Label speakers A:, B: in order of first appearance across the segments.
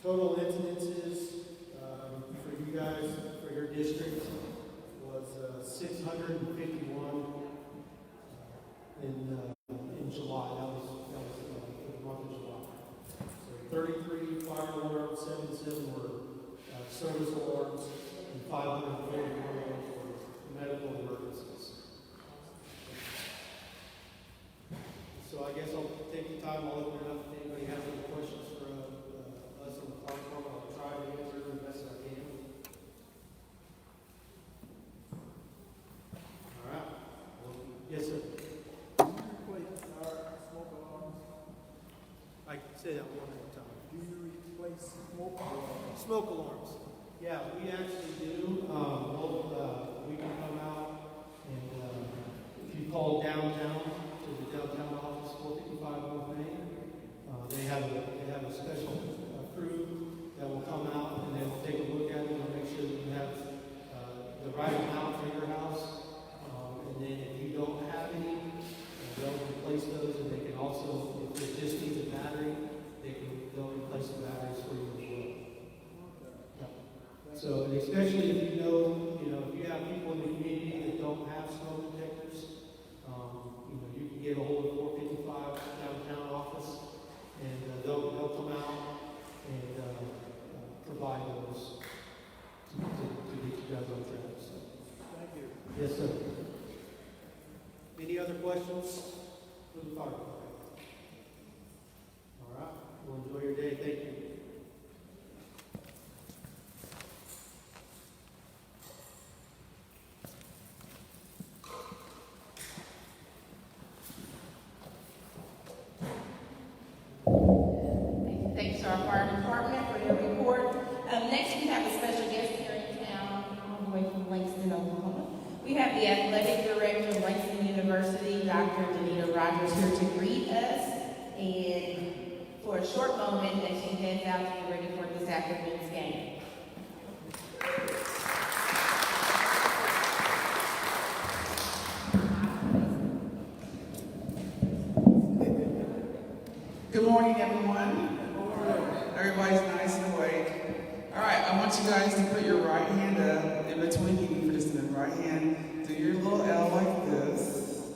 A: Total incidences for you guys, for your district, was 651 in July. That was for the month of July. So 33 fire alarms, 77 were service alarms, and 541 were medical emergencies. So I guess I'll take the time, I'll open it up if anybody has any questions for us on the fire department. I'll try to answer them the best I can. All right. Yes, sir. I can say that one more time.
B: Do you replace smoke alarms?
A: Smoke alarms. Yeah, we actually do. We can come out and if you call downtown to the downtown office, 455 North Main, they have a special crew that will come out and they'll take a look at it and make sure that you have the right amount for your house. And then if you don't have any, they'll replace those, and they can also, if it just needs a battery, they'll replace the batteries for you as well. Yeah. So especially if you know, if you have people in the community that don't have smoke detectors, you can get a hold of 455 downtown office, and they'll come out and provide those to get you guys on track. So.
B: Thank you.
A: Yes, sir. Any other questions for the fire department? All right. Well, enjoy your day. Thank you.
C: Thanks to our fire department for their report. Next, we have a special guest here in town, all the way from Langston, Oklahoma. We have the athletic director of Langston University, Dr. Danita Rogers, here to greet us. And for a short moment, as she heads out to get ready for this afternoon's game.
D: Good morning, everyone. Everybody's nice and awake. All right, I want you guys to put your right hand up in between you for just a minute. Right hand, do your little L like this.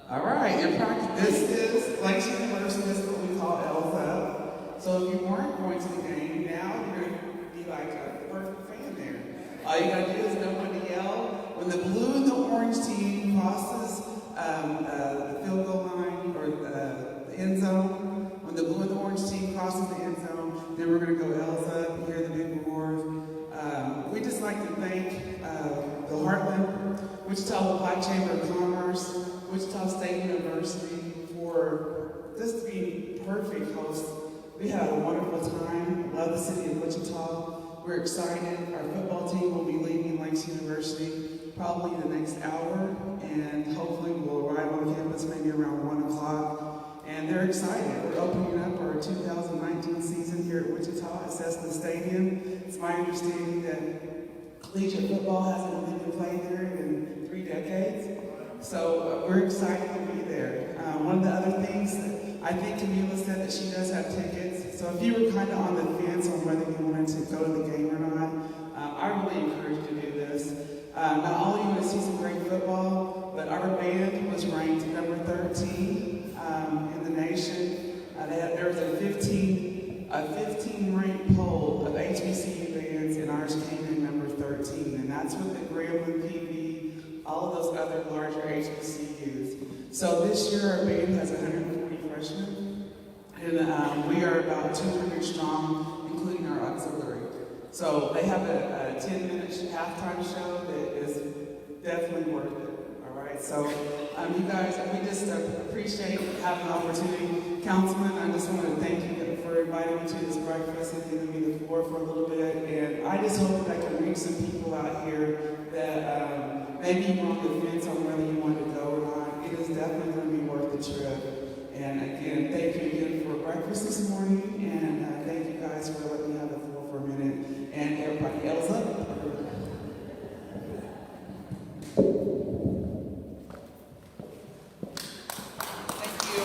D: All right, your practice. This is Langston University. This is what we call L's up. So if you weren't going to the game, now you're going to be like a perfect fan there. All you got to do is know when to yell. When the blue and the orange team crosses the field goal line or the end zone, when the blue and the orange team crosses the end zone, then we're going to go L's up, hear the big roars. We just like to thank the Heartland, Wichita Black Chamber of Commerce, Wichita State University for just being perfect hosts. We had a wonderful time. Love the city of Wichita. We're excited. Our football team will be leaving Langston University probably in the next hour, and hopefully we'll arrive on campus maybe around 1 o'clock. And they're excited. We're opening up our 2019 season here at Wichita at Cessna Stadium. It's my understanding that collegiate football hasn't really been played there in 3 decades. So we're excited to be there. One of the other things that I think Camila said that she does have tickets. So if you were kind of on the fence on whether you wanted to go to the game or not, I really encourage you to do this. Not only are you going to see some great football, but our band was ranked number 13 in the nation. There was a 15 ranked poll of HBCU bands, and ours came in number 13. And that's with the Grambling PV, all of those other larger HBCUs. So this year our band has 140 freshmen, and we are about 200 strong, including our auxiliary. So they have a 10-minute halftime show that is definitely worth it. All right, so you guys, we just appreciate having the opportunity. Councilman, I just want to thank you for inviting me to this breakfast and giving me the floor for a little bit. And I just hope that I can reach some people out here that maybe you're on the fence on whether you want to go or not. It is definitely going to be worth the trip. And again, thank you again for breakfast this morning. And thank you guys for letting me have the floor for a minute. And everybody else up. Thank you.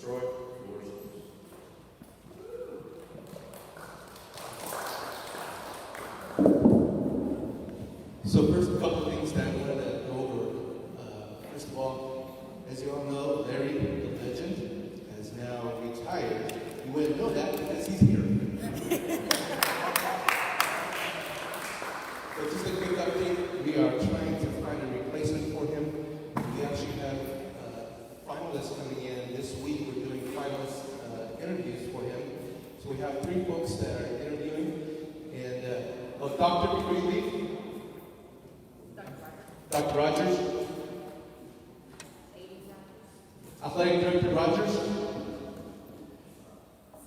E: Troy, yours. So first, a couple of things that I wanted to go over. First of all, as you all know, Larry, the legend, has now retired. You wouldn't know that because he's here. But just a quick update, we are trying to find a replacement for him. We actually have finalists coming in this week. We're doing finalist interviews for him. So we have 3 folks that are interviewing. And, Doctor, before you leave, Dr. Rogers. Athletic Director Rogers.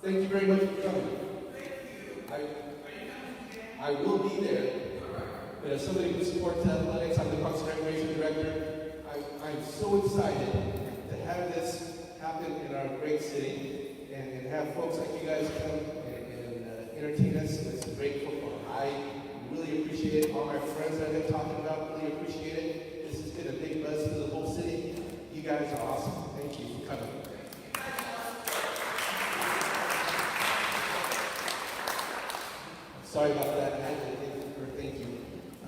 E: Thank you very much for coming. I will be there. But as somebody who supports athletics, I'm the Parks and Recreation Director. I'm so excited to have this happen in our great city and have folks like you guys come and entertain us with some great football. I really appreciate it. All my friends that I've been talking about really appreciate it. This has been a big buzz for the whole city. You guys are awesome. Thank you for coming. Sorry about that. Thank you.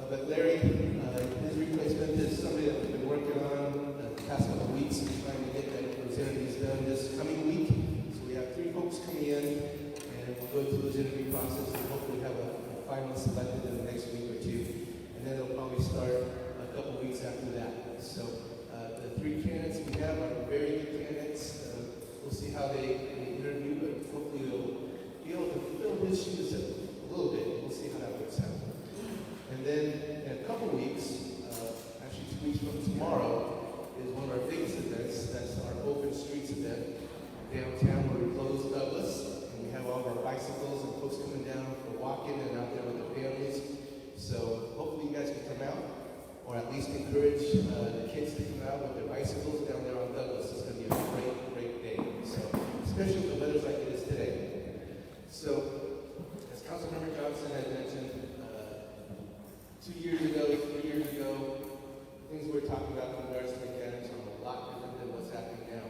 E: But Larry, his replacement is somebody that we've been working on the past couple of weeks, trying to get those interviews done this coming week. So we have 3 folks coming in, and we'll go through those interview process and hopefully have a finalist selected in the next week or 2. And then it'll probably start a couple of weeks after that. So the 3 candidates we have are very good candidates. We'll see how they interview, but hopefully they'll be able to fill his shoes a little bit. We'll see how that works out. And then in a couple weeks, actually 2 weeks from tomorrow, is one of our biggest events. That's our Open Streets event downtown where we close Douglas. And we have all of our bicycles and folks coming down for walking and out there with their families. So hopefully you guys can come out, or at least encourage the kids to come out with their bicycles down there on Douglas. It's going to be a great, great day. So, especially with the weather like it is today. So, as Councilmember Johnson had mentioned, 2 years ago, 3 years ago, things we were talking about in regards to mechanics are a lot different than what's happening now.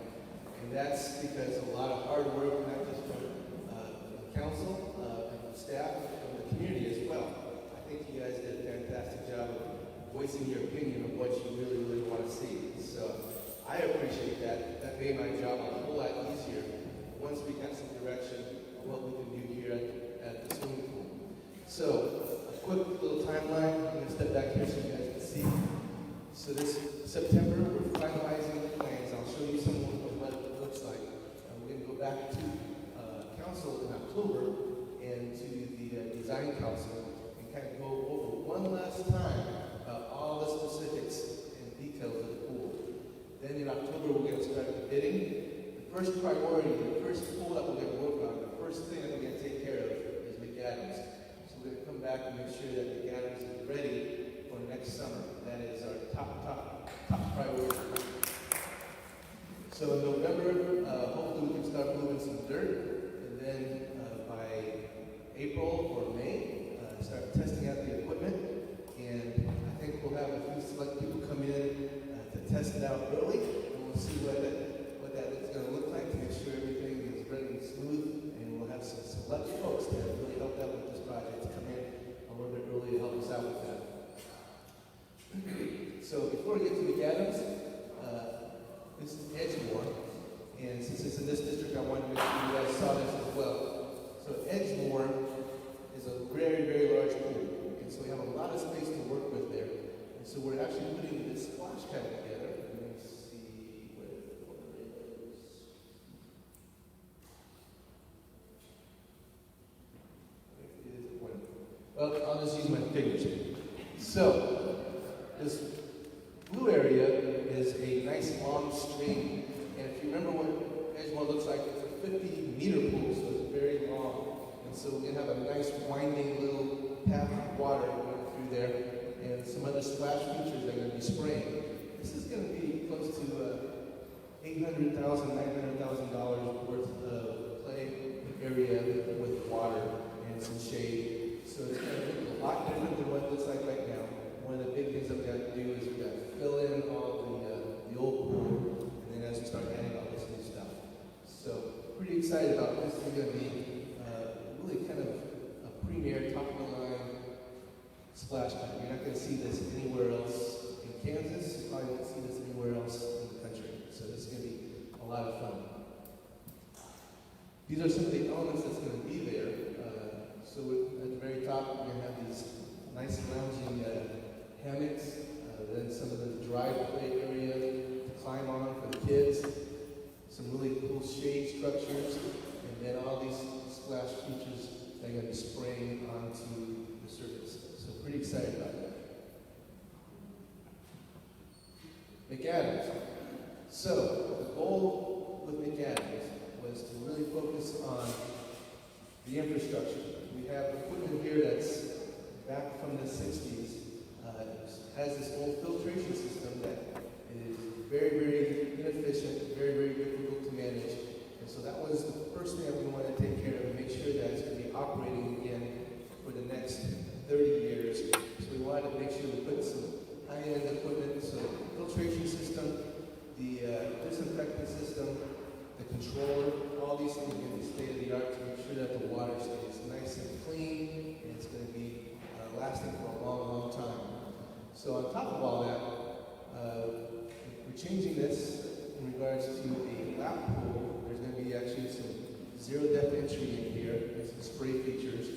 E: And that's because a lot of hard work, not just from the council and the staff, but from the community as well. I think you guys did a fantastic job of voicing your opinion of what you really, really want to see. So I appreciate that. That made my job a whole lot easier once we got some direction on what we can do here at the swimming pool. So a quick little timeline. I'm going to step back here so you guys can see. So this September, we're finalizing the plans. I'll show you some of what it looks like. We're going to go back to council in October and to the design council and kind of go over one last time about all the specifics and details of the pool. Then in October, we're going to start the bidding. The first priority, the first pool that we're going to work on, the first thing that we're going to take care of is McAdams. So we're going to come back and make sure that McAdams is ready for next summer. That is our top priority. So in November, hopefully we can start moving some dirt. And then by April or May, start testing out the equipment. And I think we'll have a few select people come in to test it out early. And we'll see what that is going to look like to make sure everything is running smooth. And we'll have some select folks that really help out with this project to come in a little bit early to help us out with that. So before we get to McAdams, this is Edgemoor, and since it's in this district, I wanted to make sure you guys saw this as well. So Edgemoor is a very, very large pool, and so we have a lot of space to work with there. And so we're actually putting this splash pad together. Let me see where the corner is. Well, I'll just use my fingers. So this blue area is a nice long stream, and if you remember what Edgemoor looks like, it's a 50-meter pool, so it's very long. And so we're going to have a nice winding little path of water going through there, and some other splash features that are going to be spraying. This is going to be close to $800,000, $900,000 worth of play area with water and some shade. So it's going to look a lot different than what it looks like right now. One of the big things that we have to do is we got to fill in all the old pool, and then as we start adding all this new stuff. pretty excited about this. It's going to be really kind of a premier, top-of-the-line splash pad. You're not going to see this anywhere else in Kansas. You probably won't see this anywhere else in the country. So this is going to be a lot of fun. These are some of the elements that's going to be there. So at the very top, we're going to have these nice lounging hammocks, then some of the driveway area to climb on for the kids, some really cool shade structures, and then all these splash features that are going to be spraying onto the surface. So pretty excited about that. McAdams. So the goal with McAdams was to really focus on the infrastructure. We have equipment here that's back from the 60s. Has this old filtration system that is very, very inefficient, very, very difficult to manage. And so that was the first thing that we wanted to take care of and make sure that it's going to be operating again for the next 30 years. So we wanted to make sure we put some high-end equipment, so the filtration system, the disinfectant system, the controller, all these things are going to be state-of-the-art to make sure that the water stays nice and clean, and it's going to be lasting for a long, long time. So on top of all that, we're changing this in regards to a lap pool. There's going to be actually some zero-depth entry in here, and some spray features,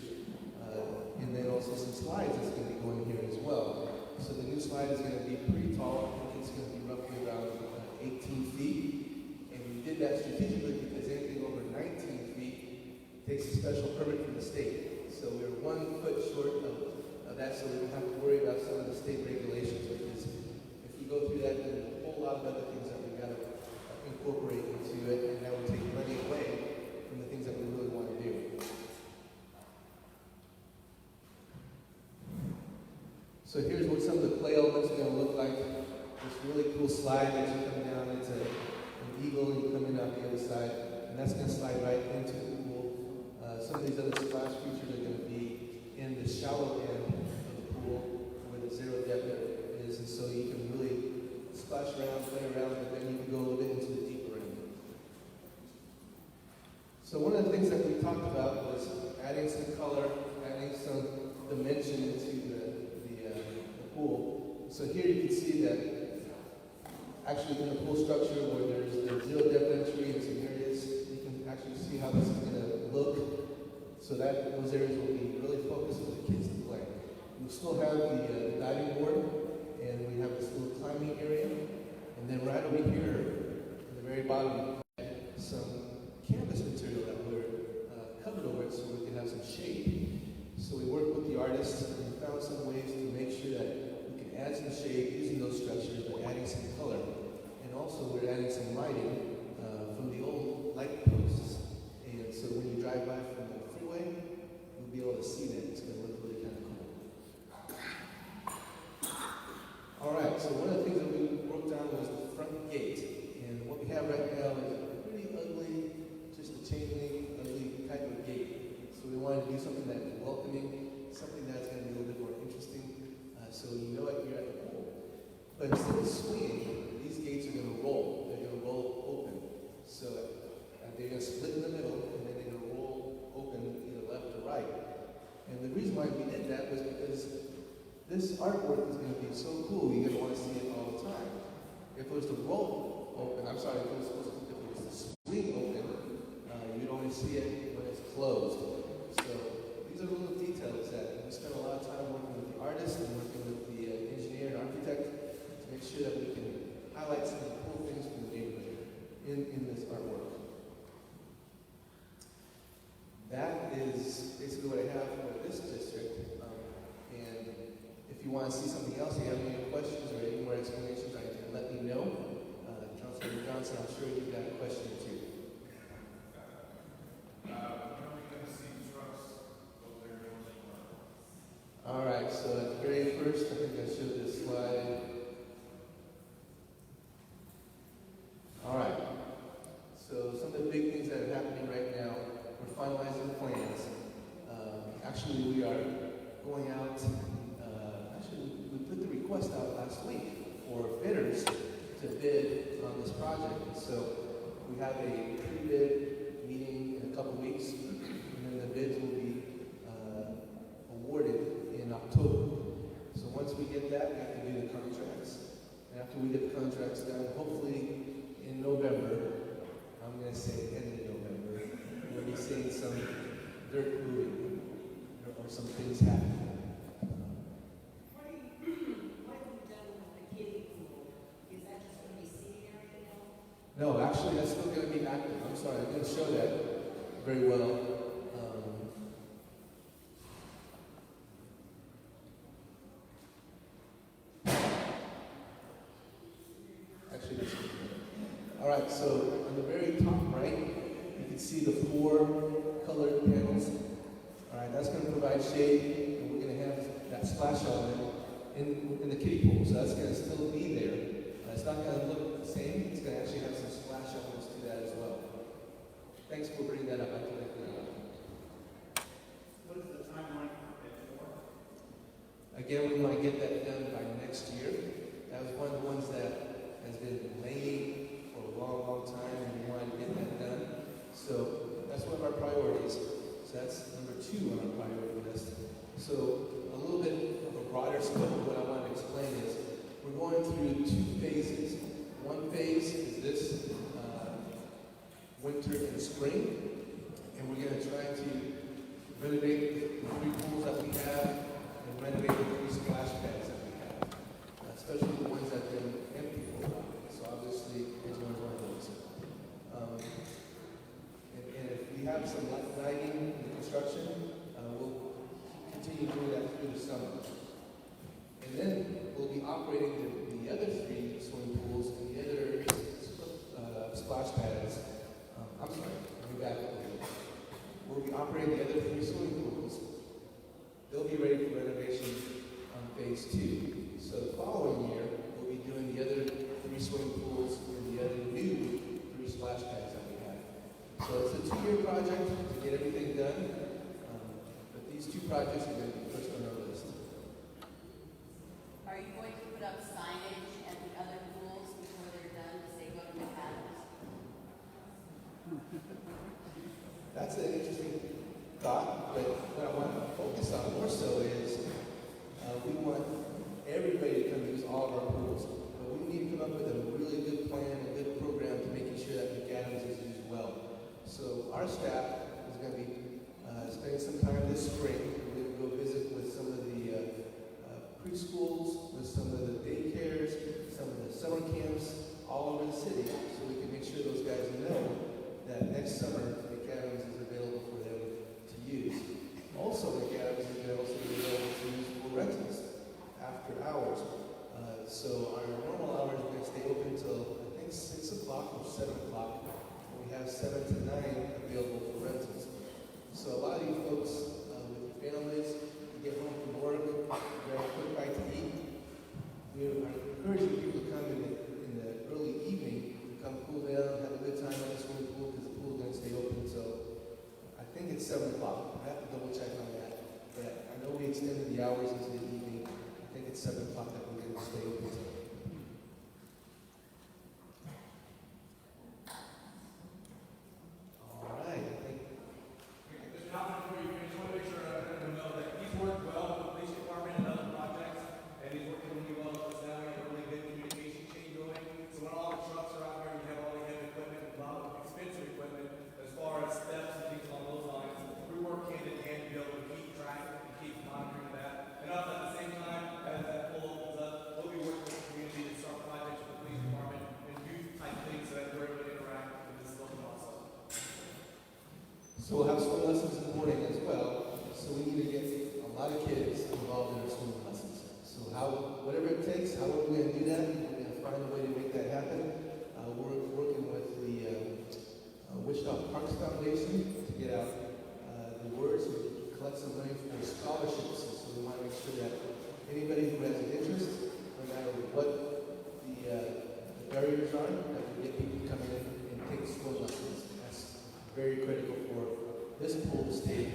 E: and then also some slides that's going to be going here as well. So the new slide is going to be pretty tall. I think it's going to be roughly around 18 feet. And we did that strategically because anything over 19 feet takes a special permit from the state. So we're 1 foot short of that, so we don't have to worry about some of the state regulations. Because if we go through that, then there's a whole lot of other things that we've got to incorporate into it, and that would take money away from the things that we really want to do. So here's what some of the play elements are going to look like. This really cool slide that you come down. It's an eagle, and you come in out the other side, and that's going to slide right into the pool. Some of these other splash features are going to be in the shallow end of the pool where the zero depth is, and so you can really splash around, play around, but then you can go a little bit into the deeper end. So one of the things that we talked about was adding some color, adding some dimension into the pool. So here you can see that actually in the pool structure where there's the zero depth entry and some areas, you can actually see how this is going to look. So that those areas will be really focused for the kids to play. We still have the diving board, and we have this little climbing area. And then right over here, at the very bottom, we have some canvas material that we're covered over it so we can have some shade. So we worked with the artists and found some ways to make sure that we can add some shade using those structures, but adding some color. And also we're adding some lighting from the old light posts. And so when you drive by from the freeway, you'll be able to see that. It's going to look really kind of cool. All right, so one of the things that we broke down was the front gate. And what we have right now is a pretty ugly, just a chain link, ugly type of gate. So we wanted to do something that is welcoming, something that's going to be a little bit more interesting, so you know it, you're at the pool. But instead of swinging, these gates are going to roll. They're going to roll open. So they're going to split in the middle, and then they're going to roll open either left or right. And the reason why we did that was because this artwork is going to be so cool, you're going to want to see it all the time. If it was to roll open, if it was to swing open, you'd only see it when it's closed. So these are little details that we spent a lot of time working with the artist and working with the engineer and architect to make sure that we can highlight some of the cool things from the neighborhood in this artwork. That is basically what I have for this district. And if you want to see something else, you have any questions or any more explanations, I can let me know. Councilman Johnson, I'm sure you've got a question or two. All right, so at the very first, I think I showed this slide. All right, so some of the big things that are happening right now, we're finalizing the plans. Actually, we are going out, we put the request out last week for bidders to bid on this project. So we have a pre-bid meeting some dirt moving or some things happening.
F: What have you done with the kiddie pool? Is that just going to be sitting area now?
E: No, actually, that's still going to be active. I'm sorry, I didn't show that very well. Actually, this one. All right, so on the very top right, you can see the 4 colored panels. All right, that's going to provide shade, and we're going to have that splash element in the kiddie pool. So that's going to still be there. It's not going to look the same. It's going to actually have some splash elements to that as well. Thanks for bringing that up. I can look that up.
A: What is the timeline for?
E: Again, we want to get that done by next year. That was one of the ones that has been delayed for a long, long time, and we wanted to get that done. So that's one of our priorities. So that's number 2 on our priority list. So a little bit of a broader scope of what I want to explain is we're going through 2 phases. One phase is this winter and spring, and we're going to try to renovate the 3 pools that we have and renovate the 3 splash pads that we have, especially the ones that have been empty for a while. So obviously, it's one of those. And if we have some lagging in the construction, we'll continue doing that through the summer. And then we'll be operating the other 3 swimming pools and the other splash pads. I'm sorry, let me back up a little. We'll be operating the other 3 swimming pools. They'll be ready for renovation on phase 2. So the following year, we'll be doing the other 3 swimming pools and the other new 3 splash pads that we have. So it's a 2-year project to get everything done. But these 2 projects are going to be first on our list.
F: Are you going to put up signage at the other pools before they're done to say go to McAdams?
E: That's an interesting thought, but what I want to focus on more so is we want everybody to come use all of our pools. But we need to come up with a really good plan, a good program to making sure that McAdams is used well. So our staff is going to be spending some time this spring. We're going to go visit with some of the preschools, with some of the daycares, some of the summer camps all over the city, so we can make sure those guys know that next summer McAdams is available for them to use. Also, McAdams is going to also be available to use for rentals after hours. So our normal hours are going to stay open until I think 6 o'clock or 7 o'clock. We have 7 to 9 available for rentals. So a lot of you folks with your families, you get home from work, grab a quick bite to eat. We are encouraging people to come in the early evening, come cool down, have a good time at the swimming pool because the pool is going to stay open until I think it's 7 o'clock. I have to double check on that. But I know we extended the hours into the evening. I think it's 7 o'clock that we're going to stay open until. All right, I think.
G: Mr. Hoffman, before you finish, I want to make sure everyone knows that he's worked well with the police department and other projects, and he's working really well with us now. We have a really good communication chain going. So when all the trucks are out here, we have all the heavy equipment, a lot of expensive equipment, as far as steps and things along those lines. We work hand in hand to be able to keep track and keep monitoring that. And also at the same time, as that pool opens up, we'll be working with the community to start projects with the police department and youth type things so that we're able to interact with this local also.
E: So we'll have swim lessons in the morning as well. So we need to get a lot of kids involved in our swimming lessons. So whatever it takes, however we're going to do that, we're going to find a way to make that happen. We're working with the Wichita Parks Foundation to get out the words and collect some money for scholarships. So we want to make sure that anybody who has an interest, no matter what the barriers are, that we get people coming in and take swim lessons. That's very critical for this pool to stay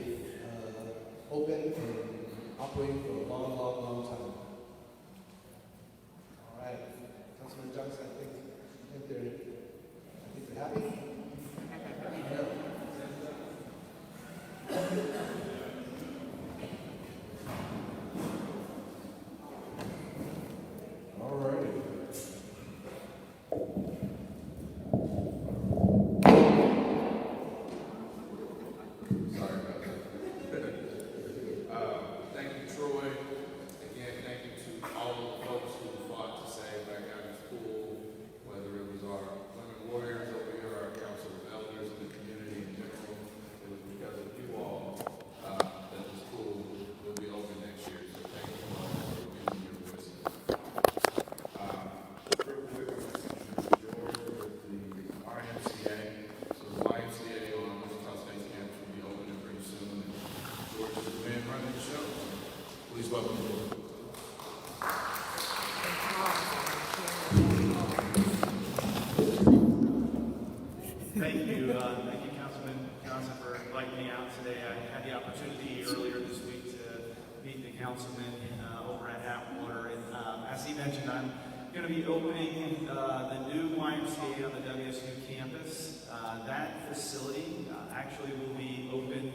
E: open and operating for a long, long, long time. All right, Councilman Johnson, I think they're happy. No. All righty.
H: the show. Please welcome the board.
I: Thank you, Councilman Johnson, for inviting me out today. I had the opportunity earlier this week to meet the councilman over at Atwater, and as he mentioned, I'm going to be opening the new YMCA on the WSU campus. That facility actually will be open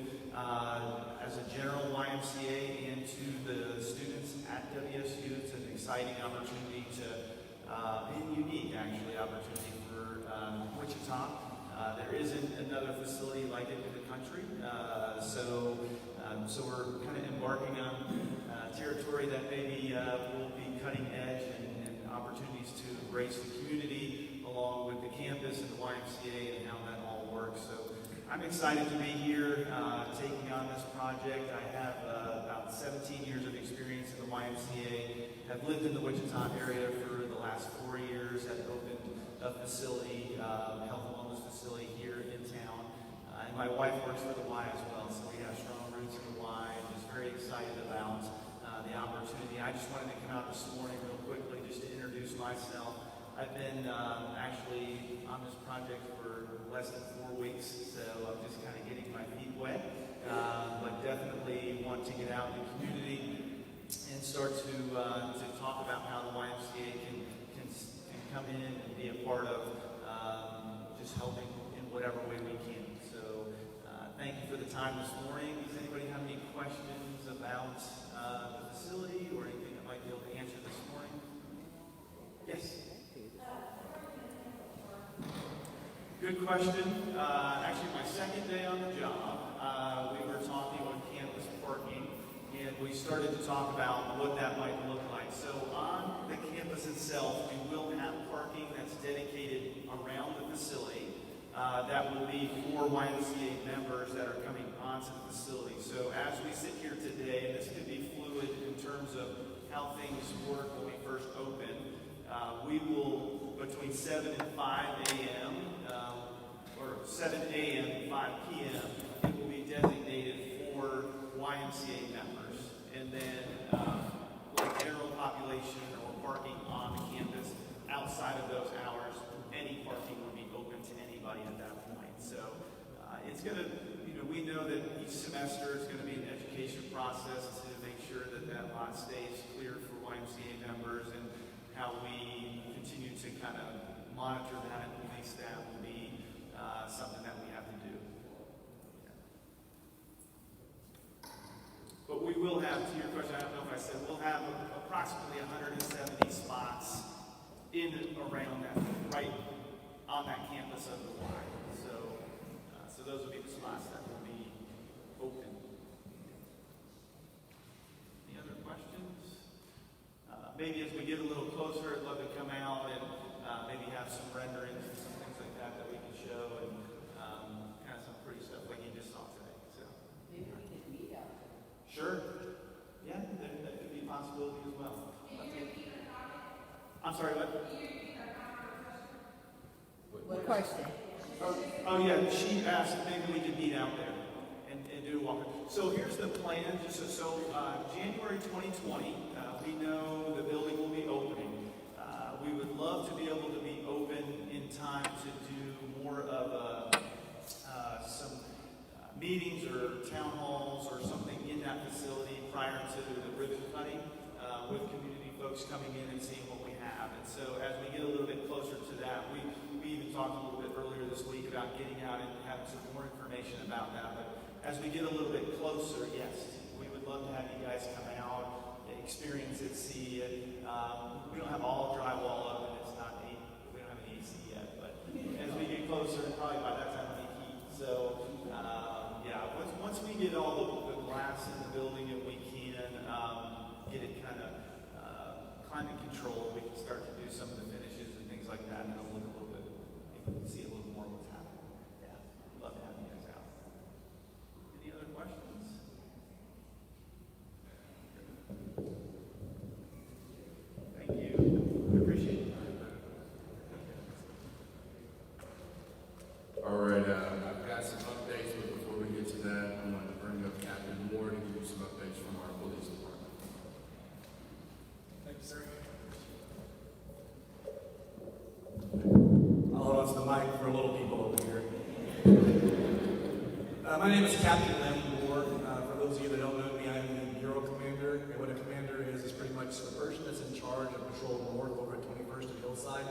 I: as a general YMCA and to the students at WSU. It's an exciting opportunity and unique, actually, opportunity for Wichita. There isn't another facility like it in the country, so we're kind of embarking on territory that maybe will be cutting edge and opportunities to embrace the community along with the campus and the YMCA and how that all works. So I'm excited to be here taking on this project. I have about 17 years of experience in the YMCA. I've lived in the Wichita area for the last 4 years. I've opened a facility, health and wellness facility here in town. And my wife works for the Y as well, so we have strong roots in the Y. I'm just very excited about the opportunity. I just wanted to come out this morning real quickly just to introduce myself. I've been actually on this project for less than 4 weeks, so I'm just kind of getting my feet wet, but definitely want to get out in the community and start to talk about how the YMCA can come in and be a part of just helping in whatever way we can. So thank you for the time this morning. Does anybody have any questions about the facility or anything I might be able to answer this morning? Yes. Good question. Actually, my second day on the job, we were talking on campus parking, and we started to talk about what that might look like. So on the campus itself, we will have parking that's dedicated around the facility. That will be for YMCA members that are coming onto the facility. So as we sit here today, and this could be fluid in terms of how things work when we first open, we will, between 7 and 5 a.m., or 7 a.m. and 5 p.m., it will be designated for YMCA members. And then like general population or parking on the campus outside of those hours, any parking will be open to anybody at that point. So it's going to, we know that each semester is going to be an education process to make sure that that lot stays clear for YMCA members, and how we continue to kind of monitor that and police that will be something that we have to do. But we will have, to your question, I don't know if I said, we'll have approximately 170 spots in and around that, right on that campus of the Y. So those will be the spots that will be open. Any other questions? Maybe as we get a little closer, I'd love to come out and maybe have some renderings and some things like that we can show, and kind of some pretty stuff like you just saw today. So
F: Maybe we can meet out there.
I: sure, yeah, that could be a possibility as well. I'm sorry, what?
F: What question?
I: Oh yeah, she asked if maybe we could meet out there and do a walk. So here's the plan. So January 2020, we know the building will be opening. We would love to be able to be open in time to do more of some meetings or town halls or something in that facility prior to the ribbon cutting, with community folks coming in and seeing what we have. And so as we get a little bit closer to that, we even talked a little bit earlier this week about getting out and having some more information about that. But as we get a little bit closer, yes, we would love to have you guys come out, experience it, see it. We don't have all drywall up, and it's not we don't have an AC yet. But as we get closer, probably by that time it'll be heat. So yeah, once we get all the glass in the building and we can get it kind of climate controlled, we can start to do some of the finishes and things like that, and it'll look a little bit, you can see a little more what's happening. Yeah, love to have you guys out. Any other questions? Thank you. I appreciate it.
H: All right, I've got some updates, but before we get to that, I'm going to bring up Captain Moore to give you some updates from
G: My name is Captain Lem Moore. For those of you that don't know me, I'm the Bureau Commander. And what a commander is pretty much the person that's in charge of Patrol North over at 21st and Hillside.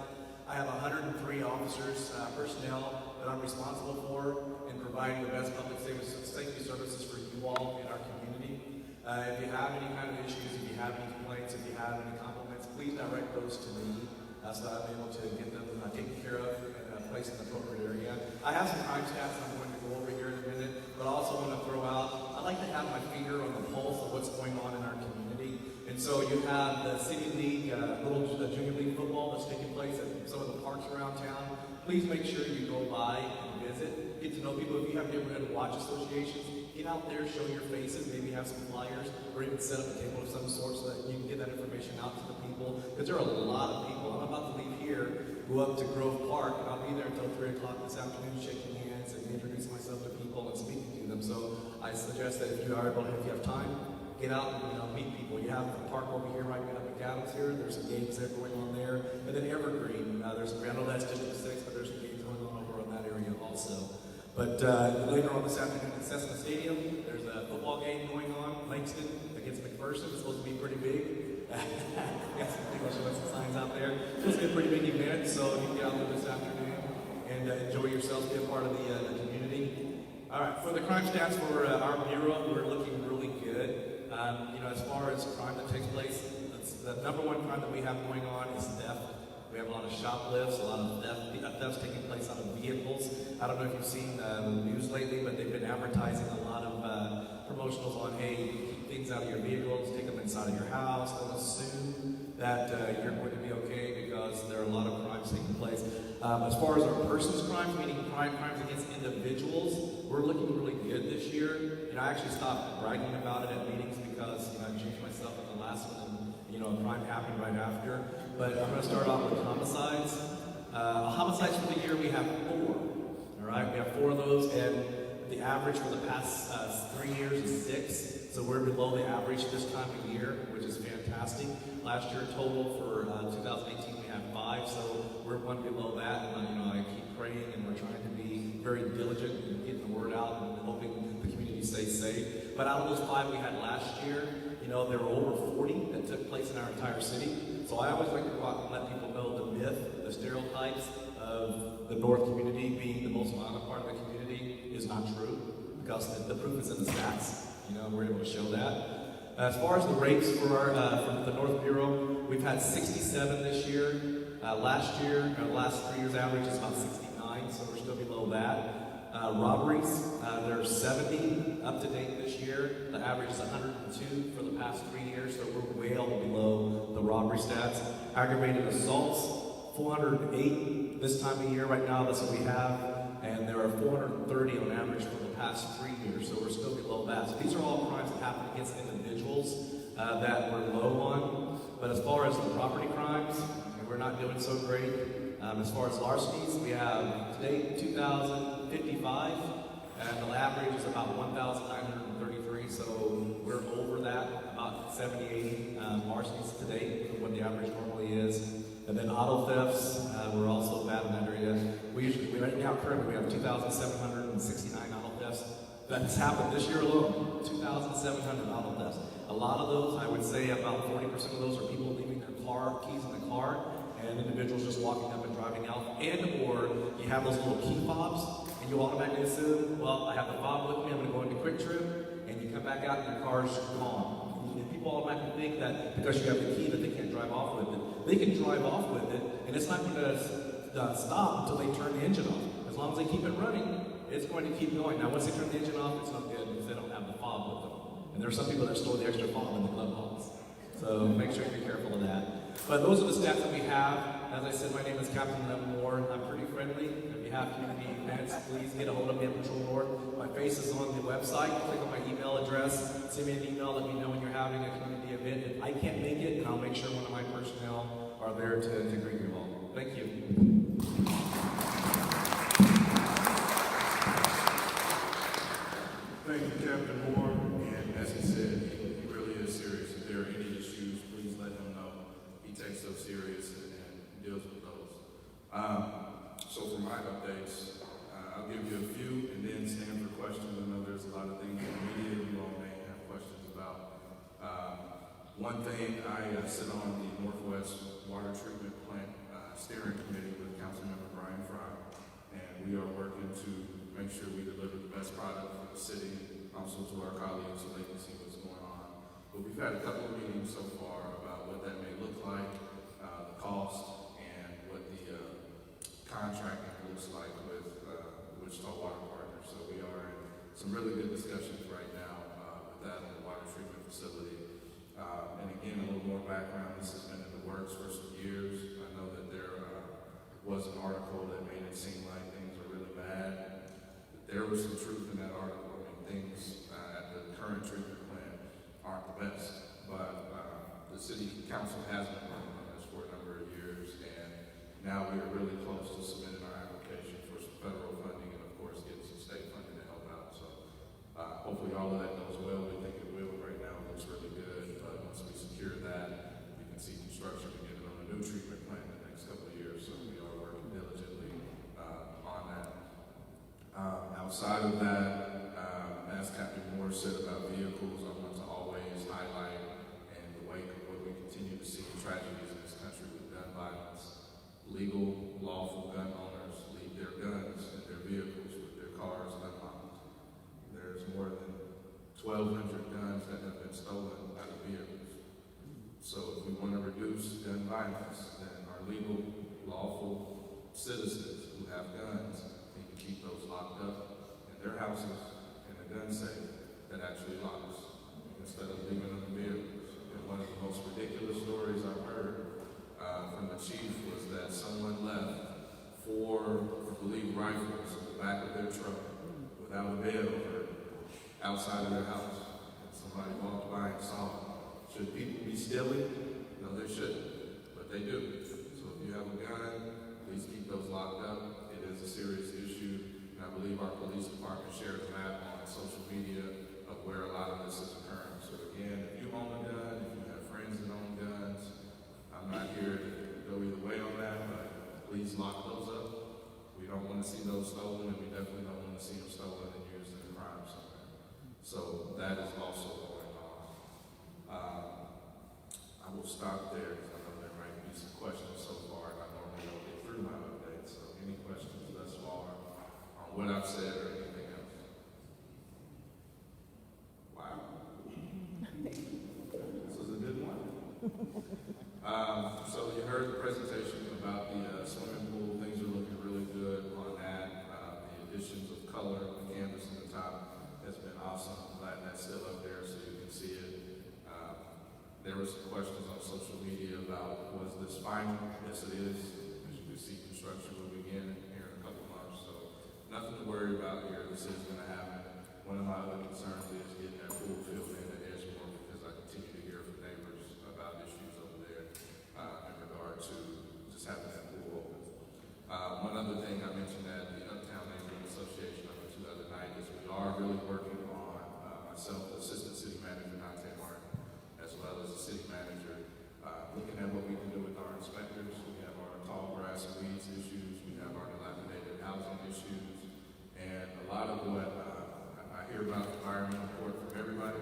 G: I have 103 officers, personnel that I'm responsible for in providing the best public safety services for you all in our community. If you have any kind of issues, if you have any complaints, if you have any compliments, please direct those to me so that I'm able to get them taken care of and placed in the appropriate area. I have some crime stats I'm going to go over here in a minute, but I also want to throw out, I like to have my finger on the pulse of what's going on in our community. And so you have the City League, little Junior League football that's taking place at some of the parks around town. Please make sure you go by and visit, get to know people. If you have neighborhood watch associations, get out there, show your faces, maybe have some flyers, or even set up a table of some sort so that you can get that information out to the people. Because there are a lot of people. I'm about to leave here, go up to Grove Park, and I'll be there until 3 o'clock this afternoon, shaking hands and introducing myself to people and speaking to them. So I suggest that if you are able, if you have time, get out and meet people. You have the park over here, right at McAdams here. There's some games there going on there. And then Evergreen, there's I know that's District 6, but there's some games going on over in that area also. But later on this afternoon at Cessna Stadium, there's a football game going on. Langston against McPherson. It's supposed to be pretty big. Got some people showing some signs out there. It's supposed to be a pretty big event, so you can get out there this afternoon and enjoy yourselves, be a part of the community. All right, for the crime stats for our bureau, we're looking really good. As far as crime that takes place, the number one crime that we have going on is theft. We have a lot of shoplifts, a lot of thefts taking place out of vehicles. I don't know if you've seen the news lately, but they've been advertising a lot of promotionals on, hey, keep things out of your vehicles, take them inside of your house. Don't assume that you're going to be okay because there are a lot of crimes taking place. As far as our persons crimes, meaning crimes against individuals, we're looking really good this year. I actually stopped bragging about it at meetings because I changed myself at the last one. A crime happened right after. But I'm going to start off with homicides. Homicides for the year, we have 4. All right, we have 4 of those, and the average for the past 3 years is 6. So we're below the average this time of year, which is fantastic. Last year total for 2018 we had 5, so we're 1 below that. And I keep praying, and we're trying to be very diligent in getting the word out and hoping the community stays safe. But out of those 5 we had last year, there were over 40 that took place in our entire city. So I always like to go out and let people know the myth, the stereotypes of the North community being the most violent part of the community is not true, because the proof is in the stats. We're able to show that. As far as the rapes for the North Bureau, we've had 67 this year. Last year, the last 3 years average is about 69, so we're still below that. Robberies, there's 70 up to date this year. The average is 102 for the past 3 years, so we're way below the robbery stats. Aggravated assaults, 408 this time of year right now, that's what we have. And there are 430 on average for the past 3 years, so we're still below that. So these are all crimes that happen against individuals that we're low on. But as far as the property crimes, we're not doing so great. As far as larcenies, we have today 2,055, and the average is about 1,933, so we're over that, about 70, 80 larcenies today, what the average normally is. And then auto thefts, we're also bad in that area. Right now currently we have 2,769 auto thefts. That's happened this year alone, 2,700 auto thefts. A lot of those, I would say about 40% of those are people leaving their keys in the car, and individuals just walking up and driving out, or you have those little key fobs, and you automatically assume, well, I have the fob with me, I'm going to go into Quick Trip, and you come back out and your car's gone. And people automatically think that because you have the key that they can't drive off with it. They can drive off with it, and it's not going to stop until they turn the engine off. As long as they keep it running, it's going to keep going. Now, once they turn the engine off, it's not good because they don't have the fob with them. And there are some people that store the extra fob in the glove box. So make sure you're careful of that. But those are the stats that we have. As I said, my name is Captain Lem Moore. I'm pretty friendly. If you have community events, please get a hold of me at Patrol North. My face is on the website. Click on my email address. Send me an email. Let me know when you're having a community event. If I can't make it, then I'll make sure one of my personnel are there to greet you all. Thank you.
H: Thank you, Captain Moore. And as he said, he really is serious. If there are any issues, please let him know. He takes those serious and deals with those. So for my updates, I'll give you a few and then stand for questions and one thing, I sit on the Northwest Water Treatment Plant Steering Committee with Councilmember Brian Fry, and we are working to make sure we deliver the best product for the city, also to our colleagues so they can see what's going on. But we've had a couple of meetings so far about what that may look like, the cost, and what the contracting looks like with Wichita Water Partners. So we are in some really good discussions right now with that in the water treatment facility. And again, a little more background. This has been in the works for some years. I know that there was an article that made it seem like things are really bad. But there was some truth in that article. I mean, things at the current treatment plant aren't the best. But the city council has been working on this for a number of years, and now we are really close to submitting our application for some federal funding and, of course, getting some state funding to help out. So hopefully all of that goes well. We think it will. Right now it looks really good. But once we secure that, we can see construction beginning on a new treatment plant in the next couple of years. So we are working diligently on that. Outside of that, as Captain Moore said about vehicles, I want to always highlight, in the wake of what we continue to see in tragedies in this country with gun violence, legal, lawful gun owners leave their guns in their vehicles with their cars unlocked. There's more than 1,200 guns that have been stolen out of vehicles. So if we want to reduce gun violence, then our legal, lawful citizens who have guns need to keep those locked up in their houses in a gun safe that actually locks instead of leaving them in vehicles. And one of the most ridiculous stories I've heard from the chief was that someone left 4, I believe, rifles in the back of their truck without a bed over it outside of their house. And somebody walked by and saw it. Should people be stealing? No, they shouldn't, but they do. So if you have a gun, please keep those locked up. It is a serious issue, and I believe our police department shares a map on social media of where a lot of this is occurring. So again, if you own a gun, if you have friends that own guns, I'm not here to go either way on that, but please lock those up. We don't want to see those stolen, and we definitely don't want to see them stolen and used in a crime somewhere. So that is also going on. I will stop there because I know there might be some questions so far, and I normally don't get through my updates. So any questions thus far on what I've said or anything else? Wow. This was a good one. So you heard the presentation about the swimming pool. Things are looking really good on that. The additions of color, the canvas on the top has been awesome. I'm glad that's still up there so you can see it. There were some questions on social media about, was this final? Yes, it is. As you can see, construction will begin here in a couple months. So nothing to worry about here. This is going to happen. One of my other concerns is getting that pool filled in at Edgemoor because I continue to hear from neighbors about issues over there in regard to just having that pool open. One other thing I mentioned at the Uptown Neighborhood Association the other night is we are really working on myself, the Assistant City Manager, Dante Martin, as well as the City Manager, looking at what we can do with our inspectors. We have our tall grass and weeds issues. We have our dilapidated housing issues. And a lot of what I hear about the environmental court from everybody.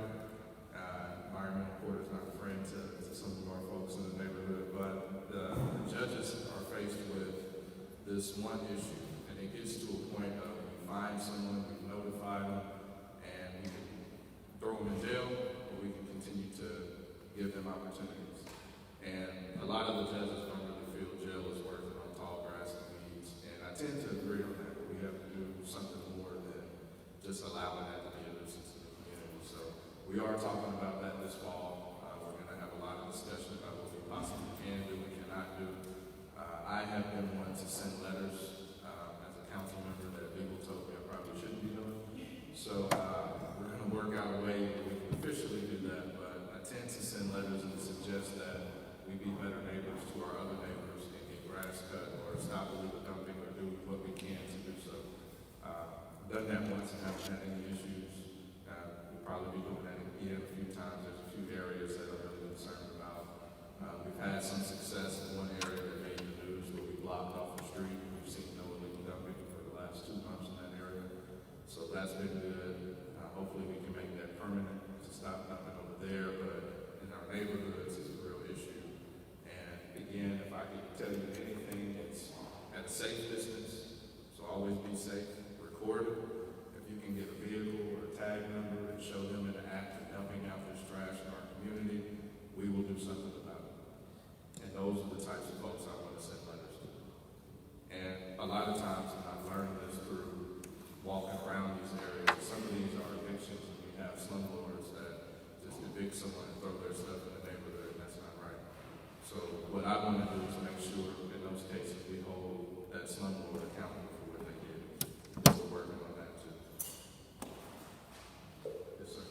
H: Environmental court is not a friend to some of our folks in the neighborhood, but the judges are faced with this one issue, and it gets to a point of we find someone, we notify them, and we can throw them in jail, or we can continue to give them opportunities. And a lot of the judges don't really feel jail is worth it on tall grass and weeds, and I tend to agree on that. We have to do something more than just allowing that to be a nuisance in the community. So we are talking about that this fall. We're going to have a lot of discussion about what we possibly can do and cannot do. I have been one to send letters as a council member that legal told me I probably shouldn't be doing. So we're going to work out a way that we can officially do that, but I tend to send letters and suggest that we be better neighbors to our other neighbors and get grass cut or stop illegal dumping or do what we can to do so. Done that once and haven't had any issues. We'll probably be doing that again a few times. There's a few areas that I'm really concerned about. We've had some success in one area that made the news where we blocked off the street. We've seen no illegal dumping for the last 2 months in that area. So that's been good. Hopefully we can make that permanent to stop dumping over there. But in our neighborhood, can tell you anything that's at a safe distance, so always be safe. Record it. If you can get a vehicle or a tag number and show them an act of helping out this trash in our community, we will do something about it. And those are the types of folks I want to send letters to. And a lot of times, and I've learned this through walking around these areas, some of these are evictions, and we have slumlords that just evict someone and throw their stuff in the neighborhood, and that's not right. So what I want to do is make sure in those cases we hold that slumlord accountable for what they did. So we're working on that too. Yes, sir.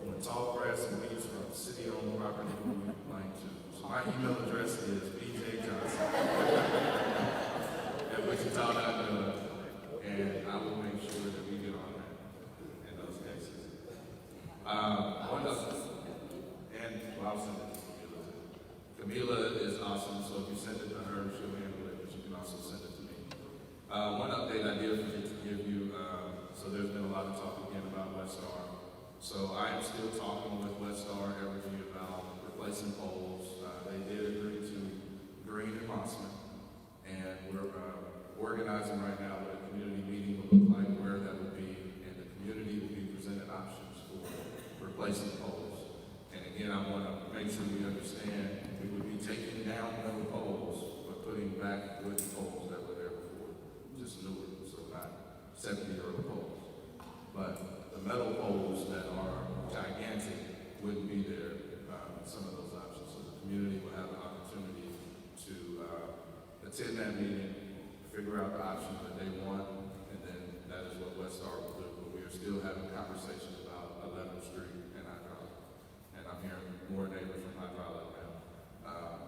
H: When tall grass and weeds from city-owned property, we complain to. So my email address is bjjohnson@wichita.gov, and I will make sure that we get on that in those cases. One other, and well, I'll send it to Camila too. Camila is awesome, so if you send it to her, she'll handle it, but you can also send it to me. One update I did forget to give you, so there's been a lot of talk again about Westar. So I am still talking with Westar Evergy about replacing poles. They did agree to green and Mossman, and we're organizing right now what a community meeting will look like, where that will be, and the community will be presented options for replacing poles. And again, I want to make sure we understand we would be taking down metal poles, but putting back wooden poles that were there before, just newer, so not 70-year-old poles. But the metal poles that are gigantic wouldn't be there in some of those options. So the community will have an opportunity to attend that meeting, figure out the options that they want, and then that is what Westar will do. But we are still having conversations about 11th Street and Hydraulic. And I'm hearing more neighbors from Hydraulic now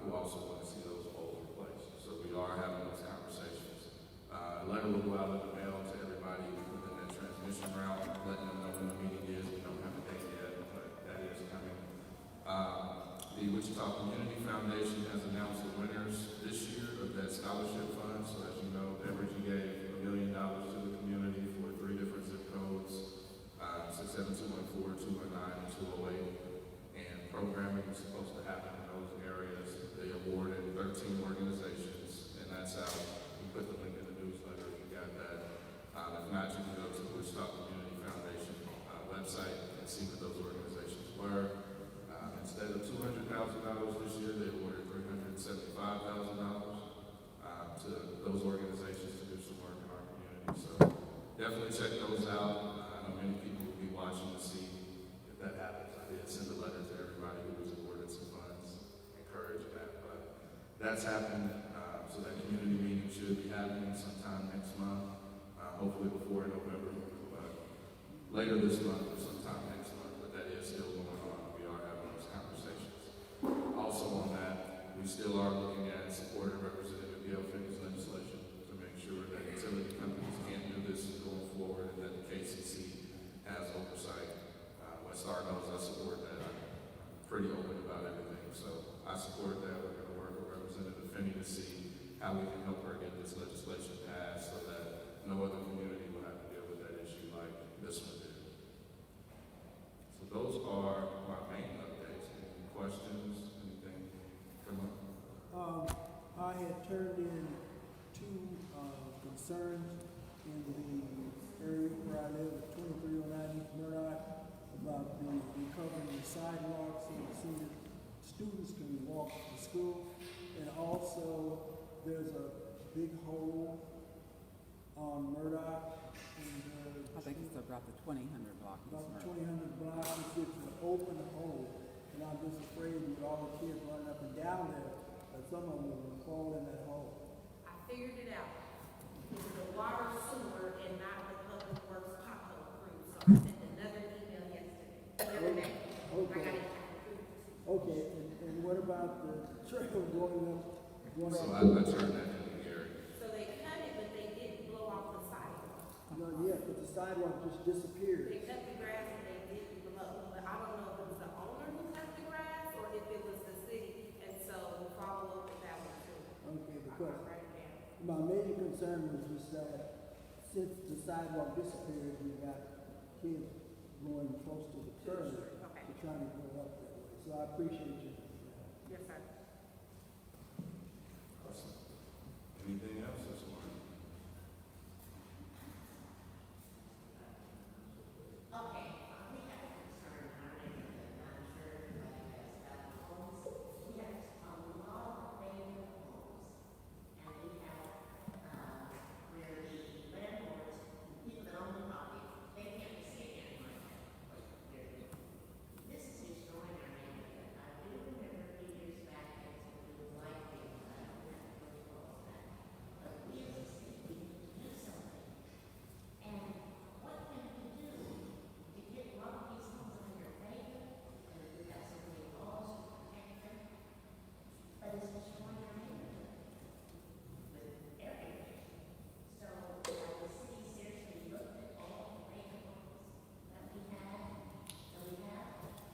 H: who also want to see those poles replaced. So we are having those conversations. A letter will go out in the mail to everybody within that transmission route, letting them know when the meeting is. We don't have a date yet, but that is coming. The Wichita Community Foundation has announced the winners this year of that scholarship fund. So as you know, Evergy gave $1 million to the community for 3 different zip codes, 67214, 219, and 208. And programming was supposed to happen in those areas. They awarded 13 organizations, and that's how we put the link in the newsletter. You got that. If not, you can go to the Wichita Community Foundation website and see what those organizations were. Instead of $200,000 this year, they awarded $375,000 to those organizations to do some work in our community. So definitely check those out. I know many people will be watching to see if that happens. I did send a letter to everybody who was awarded some funds, encourage that. But that's happened. So that community meeting should be happening sometime next month. Hopefully before November, but later this month or sometime next month. But that is still going on. We are having those conversations. Also on that, we still are looking at supporting Representative Gail Fickett's legislation to make sure that utility companies can't do this going forward and that the KCC has oversight. Westar knows I support that. I'm pretty open about everything. So I support that. We're going to work with Representative Finney to see how we can help her get this legislation passed so that no other community will have to deal with that issue like this one did. So those are my main updates. Any questions? Anything come up?
B: I had turned in 2 concerns in the area where I live at 2309 East Murdoch about the recovering the sidewalks so that students can walk to school. And also, there's a big hole on Murdoch. And,
J: I think it's about the 2000 block.
B: about the 2000 block. It's an open hole. And I'm just afraid with all the kids running up and down there, that some of them will fall in that hole.
F: I figured it out. It's the water sewer and not the public works pothole crew. So I sent another email yesterday.
B: Okay.
F: I got it.
B: Okay, and what about the trail going up?
H: So I turned that into Gary.
F: So they cut it, but they didn't blow off the sidewalk.
B: No, yeah, but the sidewalk just disappeared.
F: They cut the grass and they didn't blow. But I don't know if it was the owner who cut the grass or if it was the city. And so we'll follow up with that one too.
B: Okay, because
F: I'll write it down.
B: my major concern was just that since the sidewalk disappeared, we got kids going close to the curb.
F: Okay.
B: The trying to grow up that way. So I appreciate you.
F: Yes, sir.
H: Awesome. Anything else this morning?
F: Okay, we have a concern in our neighborhood, and I'm sure everybody has about the homes. We have a lot of vacant homes, and we have, where the landlords, people that own the property, they can't see it anymore. This is destroying our neighborhood. I do remember a few years back, there was a blue light thing, but I don't have to go through all of that. But we as a city, we need to do something. And what can we do to get a lot of these homes under vacant, and we got so many laws to protect them, but it's destroying our neighborhood with everything. So, has the city seriously looked at all the vacant homes that we have?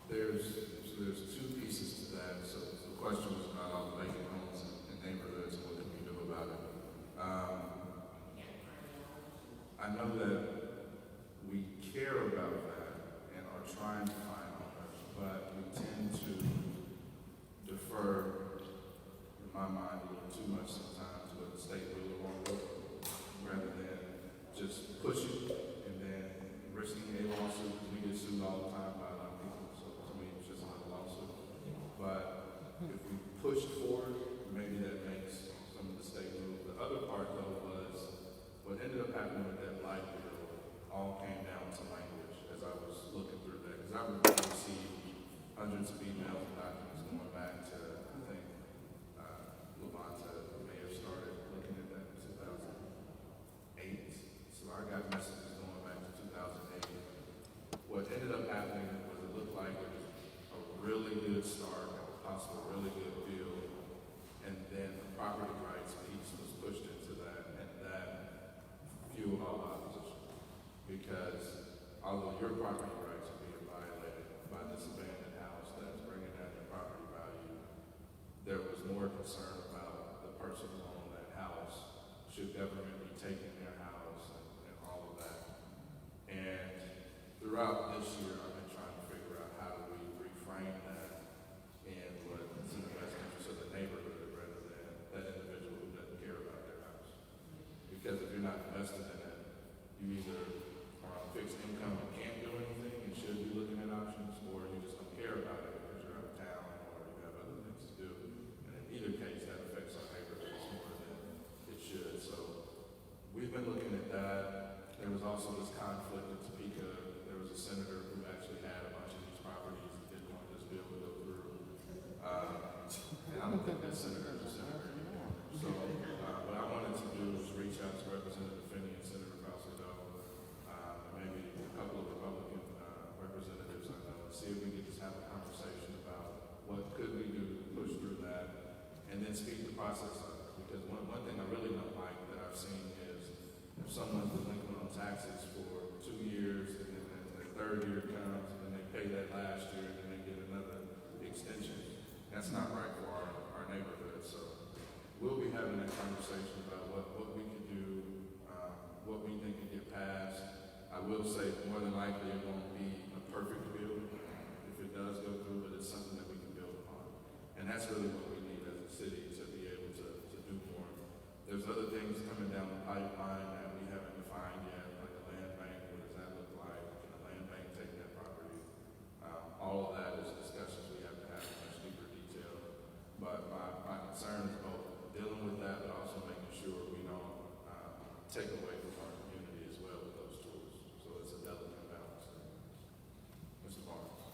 H: There's two pieces to that. So the question was about all the vacant homes in neighborhoods and what can we do about it. I know that we care about that and are trying to find owners, but we tend to defer, in my mind, a little too much sometimes what the state will or won't do, rather than just push it and then risking a lawsuit, because we get sued all the time by a lot of people. So to me, it's just another lawsuit. But if we push forward, maybe that makes some of the state move. The other part, though, was what ended up happening with that light bill all came down to language as I was looking through that. Because I received hundreds of emails and documents going back to, I think, Lavonta may have started looking at that in 2008. So I got messages going back to 2008. What ended up happening was it looked like it was a really good start, a possible really good deal, and then the property rights piece was pushed into that, and that fueled all opposition. Because although your property rights are being violated by this abandoned house that's bringing down your property value, there was more concern about the person who owned that house. Should government be taking their house and all of that? And throughout this year, I've been trying to figure out how do we reframe that and what's in the best interest of the neighborhood rather than that individual who doesn't care about their house. Because if you're not invested in it, you either are on fixed income and can't do anything and should be looking at options, or you just don't care about it because you're out of town or you have other things to do. And in either case, that affects our neighborhoods more than it should. So we've been looking at that. There was also this conflict in Topeka. There was a senator who actually had a bunch of these properties and didn't want this bill to go through. And I don't think that senator is a senator anymore. So what I wanted to do was reach out to Representative Finney and Senator Falsado, and maybe a couple of Republican representatives I know, and see if we could just have a conversation about what could we do to push through that and then speed the process up. Because one thing I really don't like that I've seen is if someone's delinquent on taxes for 2 years and then the third year comes and then they pay that last year and then they get another extension. That's not right for our neighborhood. So we'll be having that conversation about what we can do, what we think can get passed. I will say more than likely it won't be a perfect bill if it does go through, but it's something that we can build upon. And that's really what we need as a city to be able to do more. There's other things coming down the pipeline that we haven't defined yet, like the land bank. What does that look like? Can the land bank take that property? All of that is discussions we have to have in much deeper detail. But my concern is both dealing with that, but also making sure we don't take away from our community as well with those tools. So it's a delicate balance. Mr. Barnes.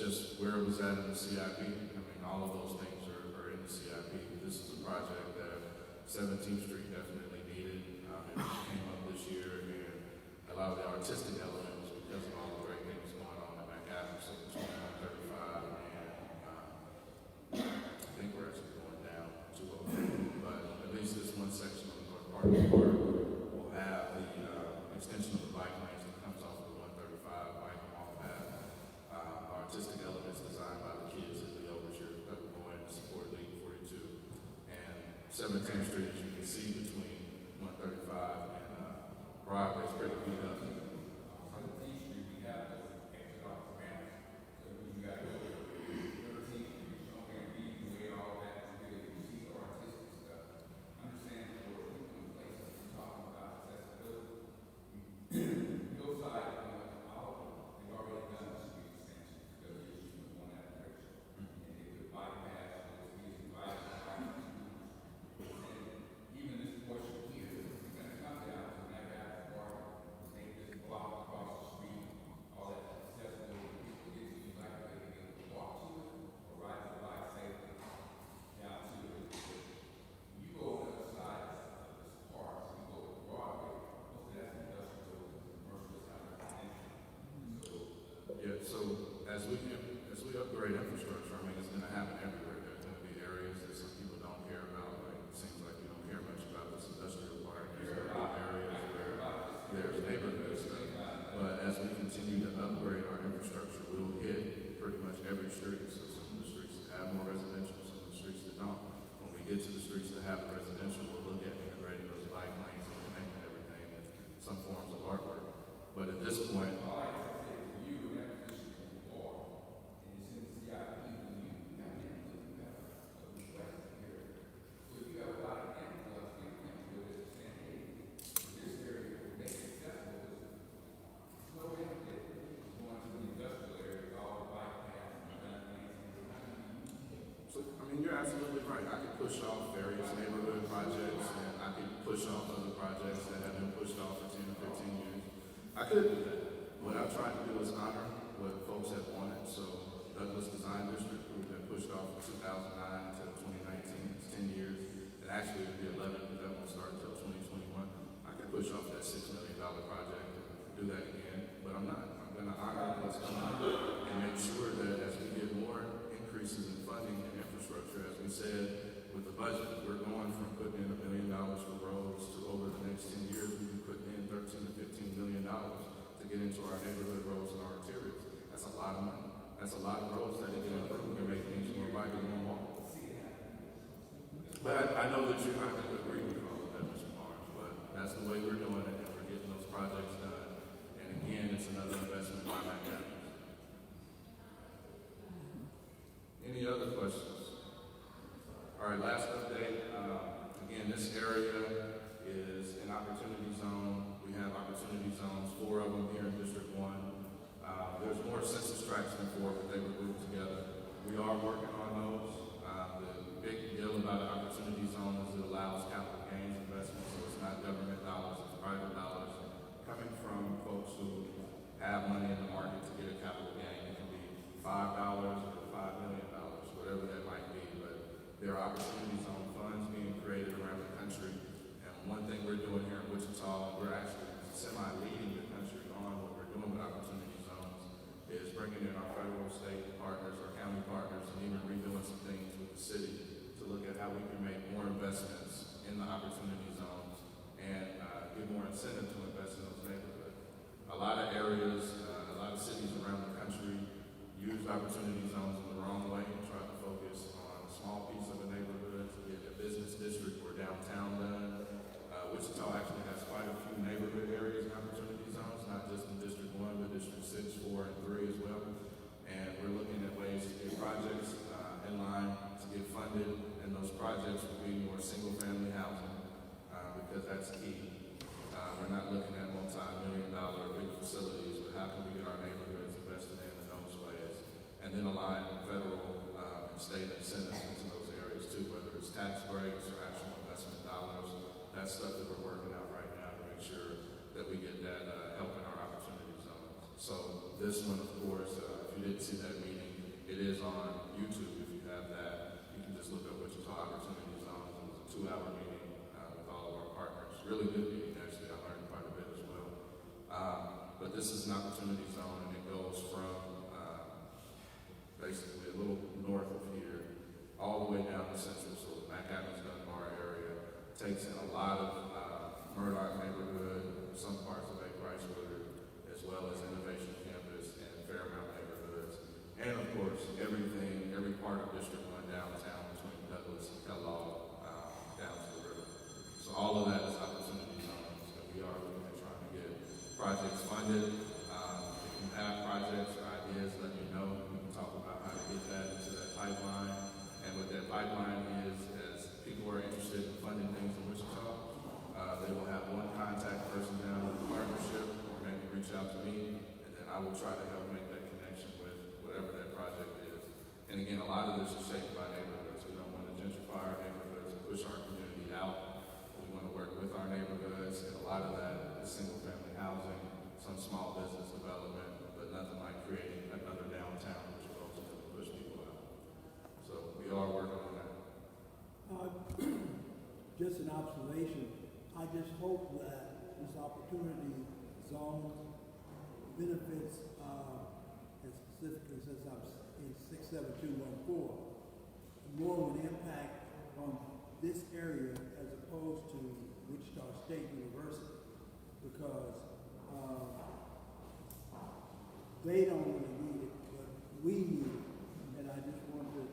H: just where it was at in the CIP. I mean, all of those things are in the CIP. This is a project that 17th Street definitely needed. It came up this year, and a lot of the artistic elements because of all the great things going on in Manhattan, so 2135, and I think we're actually going down 203, but at least this one section of the North Park will have the extension of the bike lanes that comes off of the 135 bike walk path. Artistic elements designed by the kids at the Overture that will go in to support League 42. And 17th Street, as you can see, between 135 and Broadway is pretty beat up. Yeah, so as we upgrade infrastructure, I mean, it's going to happen everywhere. There's going to be areas that some people don't care about. Like, it seems like you don't care much about this industrial park. There's areas where there's neighborhood stuff. But as we continue to upgrade our infrastructure, we'll hit pretty much every street. So some of the streets that have more residential, some of the streets that don't. When we get to the streets that have residential, we'll look at integrating those bike lanes and connecting everything in some forms of artwork. But at this point, you're absolutely right. I could push off various neighborhood projects, and I could push off other projects that have been pushed off for 10 or 15 years. I could do that. What I'm trying to do is honor what folks have wanted. So Douglas Design District, we've been pushed off from 2009 to 2019. It's 10 years. And actually, it'll be 11, but that won't start until 2021. I could push off that $6 million project and do that again, but I'm not. I'm going to honor what's coming up and make sure that as we get more increases in funding and infrastructure, as we said with the budget, we're going from putting in $1 billion for roads to over the next 10 years, we'll be putting in $13 to $15 million to get into our neighborhood roads and our arterials. That's a lot of money. That's a lot of roads that can improve and make things more vibrant and more walkable. But I know that you're not going to agree with all of that, Mr. Barnes, but that's the way we're doing it, and we're getting those projects done. And again, it's another investment by my capital. Any other questions? All right, last update. Again, this area is an opportunity zone. We have opportunity zones, 4 of them here in District 1. There's more census tracts than 4, but they were grouped together. We are working on those. The big deal about an opportunity zone is it allows capital gains investments, so it's not government dollars, it's private dollars coming from folks who have money in the market to get a capital gain. It can be $5 or $5 million, whatever that might be, but there are opportunity zone funds being created around the country. And one thing we're doing here in Wichita, and we're actually semi-leading the country on what we're doing with opportunity zones, is bringing in our federal, state partners, our county partners, and even redoing some things with the city to look at how we can make more investments in the opportunity zones and give more incentive to invest in those neighborhoods. A lot of areas, a lot of cities around the country use opportunity zones in the wrong way and try to focus on a small piece of a neighborhood to get a business district or downtown done. Wichita actually has quite a few neighborhood areas and opportunity zones, not just in District 1, but District 6, 4, and 3 as well. And we're looking at ways to get projects in line to get funded, and those projects will be more single-family housing because that's key. We're not looking at multi-million-dollar big facilities, but how can we get our neighborhoods invested in those ways, and then align federal and state incentives into those areas too, whether it's tax breaks or actual investment dollars. That's stuff that we're working out right now to make sure that we get that help in our opportunity zones. So this one, of course, if you didn't see that meeting, It is on YouTube if you have that. You can just look up Wichita Opportunity Zones. It was a 2-hour meeting with all of our partners. Really good meeting, actually. I learned quite a bit as well. But this is an opportunity zone, and it goes from basically a little north of here all the way down to Central, so the McAdams Dunbar area. Takes in a lot of Murdoch neighborhood, some parts of A. Price Woodard, as well as Innovation Campus and Fairmount neighborhoods. And of course, every part of District 1 downtown between Douglas and Kellogg down to the river. So all of that is opportunity zones that we are looking at trying to get projects funded. If you have projects or ideas, let me know. We can talk about how to get that into that pipeline. And what that pipeline is, as people are interested in funding things in Wichita, they will have one contact person down with the partnership, or maybe reach out to me, and then I will try to help make that connection with whatever that project is. And again, a lot of this is shaped by neighborhoods. We don't want to gentrify our neighborhoods and push our community out. We want to work with our neighborhoods, and a lot of that is single-family housing, some small business development, but nothing like creating another downtown which will ultimately push people out. So we are working on that.
B: Just an observation. I just hope that this opportunity zone benefits, and specifically since I'm in 67214, more of an impact on this area as opposed to Wichita State University, because they don't really need it, but we need it. And I just want to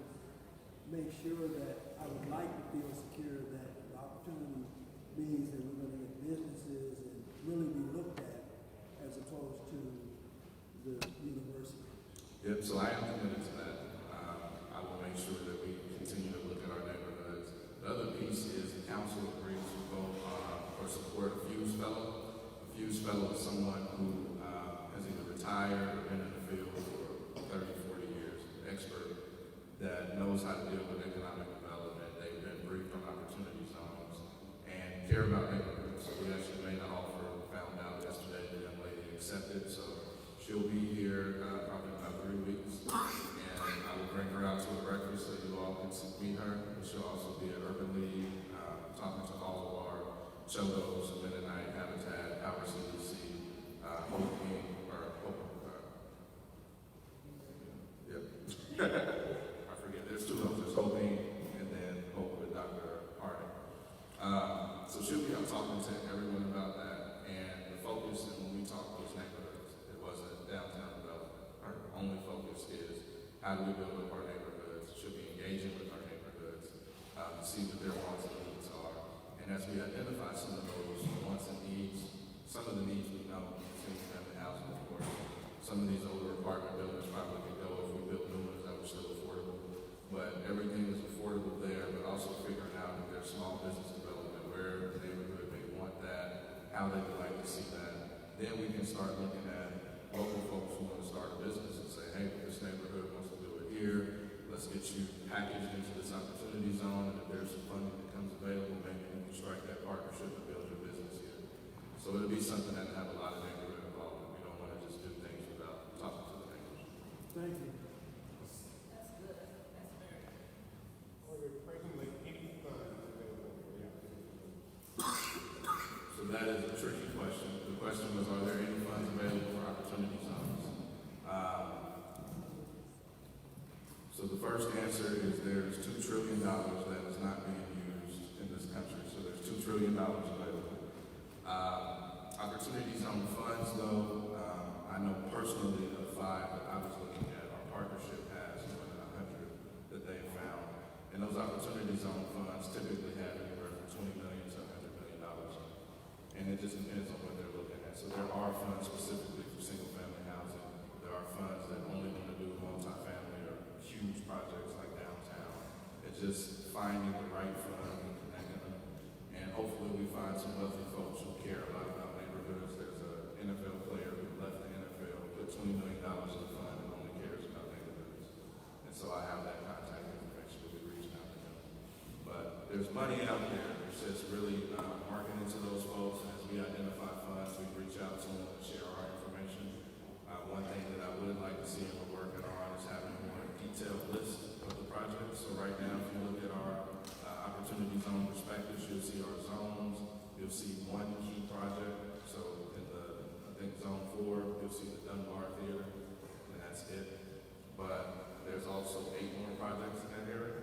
B: make sure that I would like to feel secure that the opportunity means that we're going to get businesses and really be looked at as opposed to the university.
H: Yep, so I am committed to that. I will make sure that we continue to look at our neighborhoods. The other piece is the council agrees to vote or support a Fuse Fellow. A Fuse Fellow is someone who has either retired or been in the field for 30, 40 years, an expert that knows how to deal with economic development. They've been briefed on opportunity zones and care about neighborhoods. So we actually made an offer, found out yesterday the young lady accepted. So she'll be here probably about 3 weeks. And I will bring her out to a breakfast so you all can meet her. She'll also be at Urban League, talking to all of our Chogos, Mennonite, Habitat, Power CDC, Hope King, yep. I forget, there's 2 of them. There's Hope King and then Hope with Dr. Harding. So she'll be out talking to everyone about that. And the focus, and when we talk those neighborhoods, it wasn't downtown development. Our only focus is how do we build up our neighborhoods? Should be engaging with our neighborhoods, see what their wants and needs are. And as we identify some of those wants and needs, some of the needs we know, single-family housing, of course. Some of these older apartment buildings probably could go if we built new ones that were still affordable. But everything is affordable there, but also figuring out if there's small business development, where the neighborhood may want that, how they would like to see that. Then we can start looking at local folks who want to start a business and say, hey, this neighborhood wants to do it here. Let's get you packaged into this opportunity zone, and if there's some funding that comes available, maybe we can strike that partnership and build your business here. So it'll be something that will have a lot of neighborhood involvement. We don't want to just do things without talking to the neighbors.
B: Thank you.
H: So that is a tricky question. The question was, are there any funds available for opportunity zones? So the first answer is there's $2 trillion that is not being used in this country. So there's $2 trillion available. Opportunity zone funds, though, I know personally of 5 that I was looking at, our partnership has more than 100 that they have found. And those opportunity zone funds typically have anywhere from $20 million to $100 million. And it just depends on what they're looking at. So there are funds specifically for single-family housing. There are funds that only want to do multifamily or huge projects like downtown. It's just finding the right fund and connecting them. And hopefully we find some wealthy folks who care a lot about neighborhoods. There's an NFL player who left the NFL, put $20 million in the fund and only cares about neighborhoods. And so I have that contact information to be reaching out to them. But there's money out there. It's just really marketing to those folks. And as we identify funds, we reach out to them and share our information. One thing that I would like to see and we're working on is having more So right now, if you look at our opportunity zone perspectives, you'll see our zones. You'll see one key project. So in I think zone 4, you'll see the Dunbar Theater, and that's it. But there's also 8 more projects in that area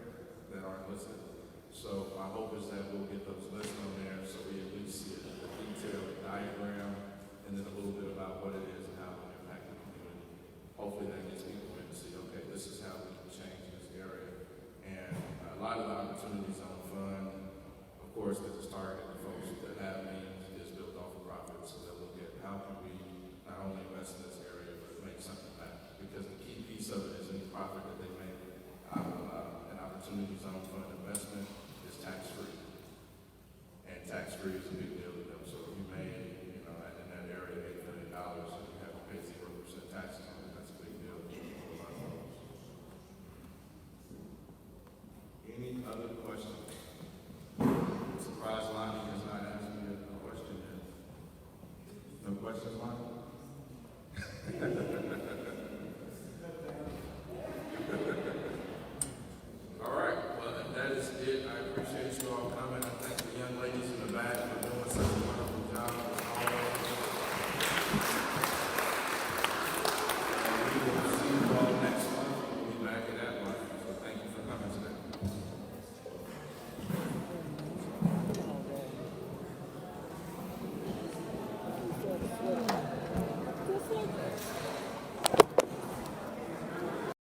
H: that aren't listed. So my hope is that we'll get those listed on there so we at least see a detailed diagram and then a little bit about what it is and how it will impact the community. Hopefully that gets people in to see, okay, this is how we can change this area. And a lot of the opportunities on the fund, of course, because it's targeted to folks that have means, is built off of profit. So they'll look at how can we not only invest in this area, but make something back. Because the key piece of it is any profit that they make out of an opportunity zone fund investment is tax-free. And tax-free is a big deal to them. So if you made, in that area, $8 million, and you have to pay 0% taxes on it, that's a big deal for a lot of folks. Any other